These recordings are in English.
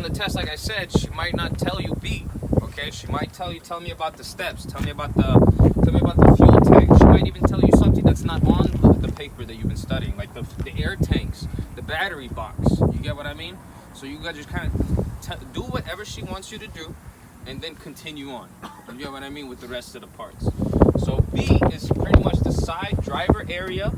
the test, like I said, she might not tell you B. Okay, she might tell me about the steps, tell me about the fuel tank. She might even tell you something that's not on the paper that you've been studying, like the air tanks, the battery box. You get what I mean? So you gotta just kind of do whatever she wants you to do, and then continue on. You get what I mean with the rest of the parts. So B is pretty much the side driver area,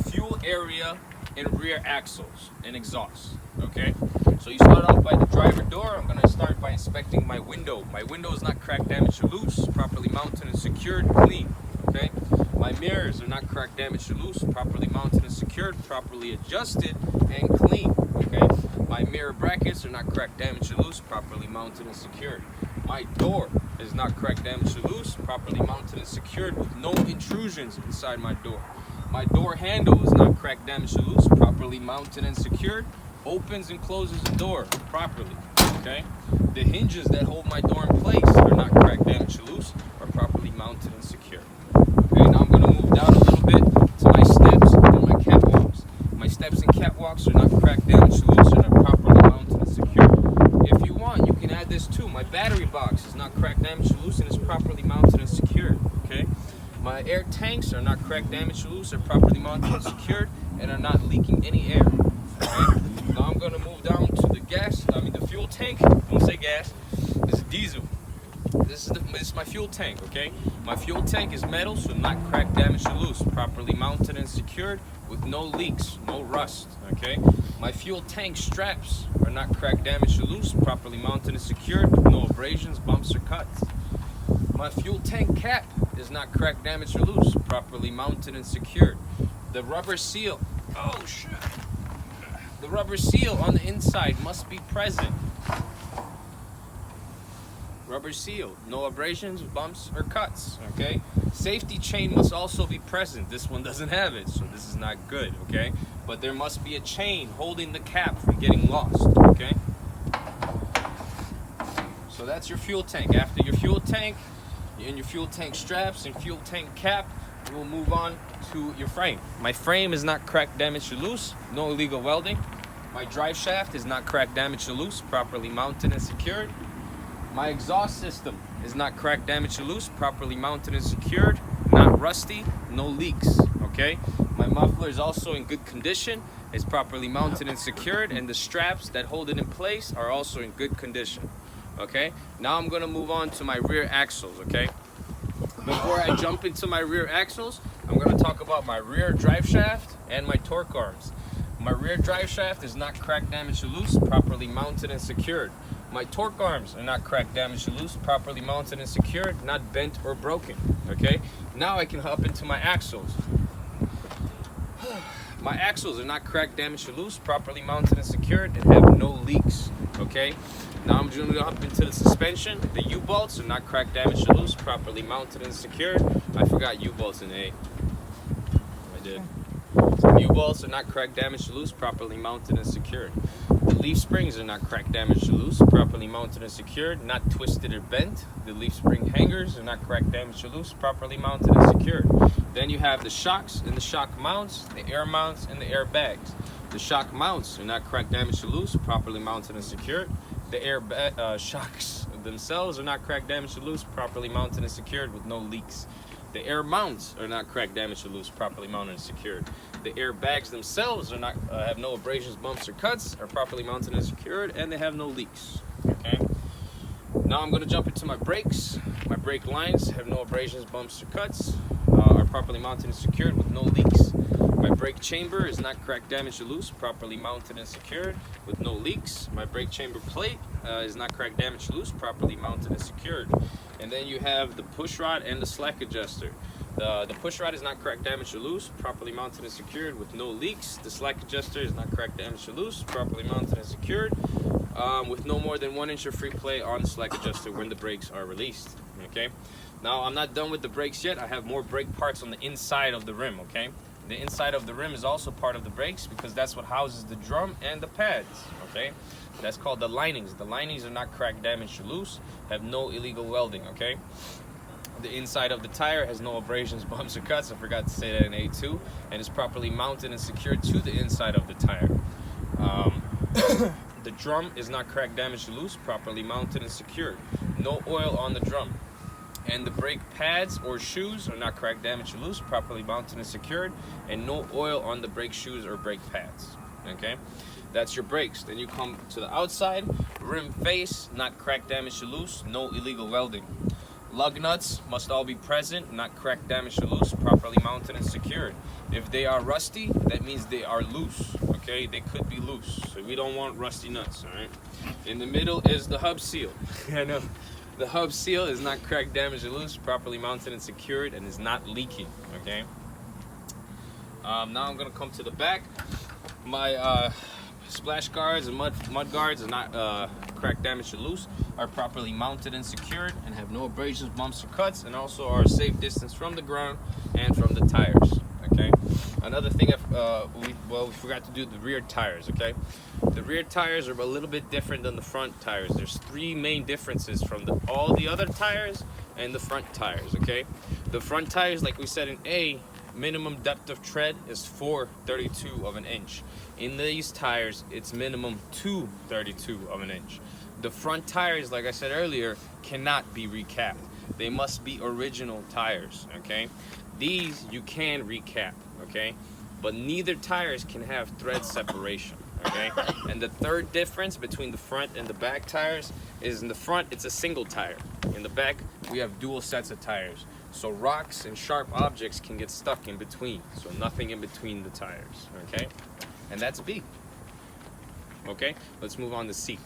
fuel area, and rear axles and exhaust. Okay. So you start off by the driver door. I'm gonna start by inspecting my window. My window is not cracked, damaged, or loose, properly mounted and secured, clean. Okay. My mirrors are not cracked, damaged, or loose, properly mounted and secured, properly adjusted and clean. Okay. My mirror brackets are not cracked, damaged, or loose, properly mounted and secured. My door is not cracked, damaged, or loose, properly mounted and secured with no intrusions inside my door. My door handle is not cracked, damaged, or loose, properly mounted and secured. Opens and closes the door properly. Okay. The hinges that hold my door in place are not cracked, damaged, or loose, are properly mounted and secured. Okay. Now I'm going to move down a little bit to my steps and my catwalks. My steps and catwalks are not cracked, damaged, or loose, and are properly mounted and secured. If you want, you can add this too. My battery box is not cracked, damaged, or loose, and is properly mounted and secured. Okay. My air tanks are not cracked, damaged, or loose, are properly mounted and secured, and are not leaking any air. Okay. Now I'm going to move down to the fuel tank. Don't say gas. This is diesel. This is my fuel tank, okay? My fuel tank is metal, so not cracked, damaged, or loose. Properly mounted and secured with no leaks, no rust, okay? My fuel tank straps are not cracked, damaged, or loose. Properly mounted and secured with no abrasions, bumps, or cuts. My fuel tank cap is not cracked, damaged, or loose. Properly mounted and secured. The rubber seal. Oh, shit. The rubber seal on the inside must be present. Rubber seal, no abrasions, bumps, or cuts, okay? Safety chain must also be present. This one doesn't have it, so this is not good, okay? But there must be a chain holding the cap from getting lost, okay? So that's your fuel tank. After your fuel tank and your fuel tank straps and fuel tank cap, we'll move on to your frame. My frame is not cracked, damaged, or loose, no illegal welding. My drive shaft is not cracked, damaged, or loose, properly mounted and secured. My exhaust system is not cracked, damaged, or loose, properly mounted and secured, not rusty, no leaks, okay? My muffler is also in good condition, it's properly mounted and secured, and the straps that hold it in place are also in good condition, okay? Now I'm gonna move on to my rear axles, okay? Before I jump into my rear axles, I'm going to talk about my rear drive shaft and my torque arms. My rear drive shaft is not cracked, damaged, or loose, properly mounted and secured. My torque arms are not cracked, damaged, or loose, properly mounted and secured, not bent or broken. Okay? Now I can hop into my axles. My axles are not cracked, damaged, or loose, properly mounted and secured, and have no leaks. Okay? Now I'm going to hop into the suspension. The U-bolts are not cracked, damaged, or loose, properly mounted and secured. I forgot U-bolts in A. I did. So U-bolts are not cracked, damaged, or loose, properly mounted and secured. The leaf springs are not cracked, damaged, or loose, properly mounted and secured, not twisted or bent. The leaf spring hangers are not cracked, damaged, or loose, properly mounted and secured. Then you have the shocks and the shock mounts, the air mounts, and the air bags. The shock mounts are not cracked, damaged, or loose, properly mounted and secured. The air shocks themselves are not cracked, damaged, or loose, properly mounted and secured with no leaks. The air mounts are not cracked, damaged, or loose, properly mounted and secured. The air bags themselves are not have no abrasions, bumps, or cuts, are properly mounted and secured, and they have no leaks. Okay. Now I'm going to jump into my brakes. My brake lines have no abrasions, bumps, or cuts, are properly mounted and secured with no leaks. My brake chamber is not cracked, damaged, or loose, properly mounted and secured with no leaks. My brake chamber plate is not cracked, damaged, or loose, properly mounted and secured. And then you have the push rod and the slack adjuster. The push rod is not cracked, damaged, or loose, properly mounted and secured with no leaks. The slack adjuster is not cracked, damaged, or loose, properly mounted and secured with no more than 1 inch of free play on the slack adjuster when the brakes are released. Okay. Now I'm not done with the brakes yet. I have more brake parts on the inside of the rim. Okay. The inside of the rim is also part of the brakes because that's what houses the drum and the pads, okay? That's called the linings. The linings are not cracked, damaged, or loose, have no illegal welding, okay? The inside of the tire has no abrasions, bumps, or cuts. I forgot to say that in A2, and is properly mounted and secured to the inside of the tire. The drum is not cracked, damaged, or loose, properly mounted and secured. No oil on the drum. And the brake pads or shoes are not cracked, damaged, or loose, properly mounted and secured. And no oil on the brake shoes or brake pads. Okay? That's your brakes. Then you come to the outside. Rim face, not cracked, damaged, or loose, no illegal welding. Lug nuts must all be present, not cracked, damaged, or loose, properly mounted and secured. If they are rusty, that means they are loose, okay? They could be loose, so we don't want rusty nuts, all right? In the middle is the hub seal. I know. The hub seal is not cracked, damaged, or loose, properly mounted and secured, and is not leaking, okay? Now I'm gonna come to the back. My splash guards and mud guards are not cracked, damaged, or loose, are properly mounted and secured, and have no abrasions, bumps, or cuts, and also are a safe distance from the ground and from the tires. Okay. Another thing, we forgot to do the rear tires. Okay. The rear tires are a little bit different than the front tires. There's three main differences from all the other tires and the front tires. Okay. The front tires, like we said in A, minimum depth of tread is 4/32 of an inch. In these tires, it's minimum 2/32 of an inch. The front tires, like I said earlier, cannot be recapped. They must be original tires, okay? These you can recap, okay? But neither tires can have thread separation, okay? And the third difference between the front and the back tires is in the front, it's a single tire. In the back, we have dual sets of tires. So rocks and sharp objects can get stuck in between. So nothing in between the tires, okay? And that's B. Okay, let's move on to C.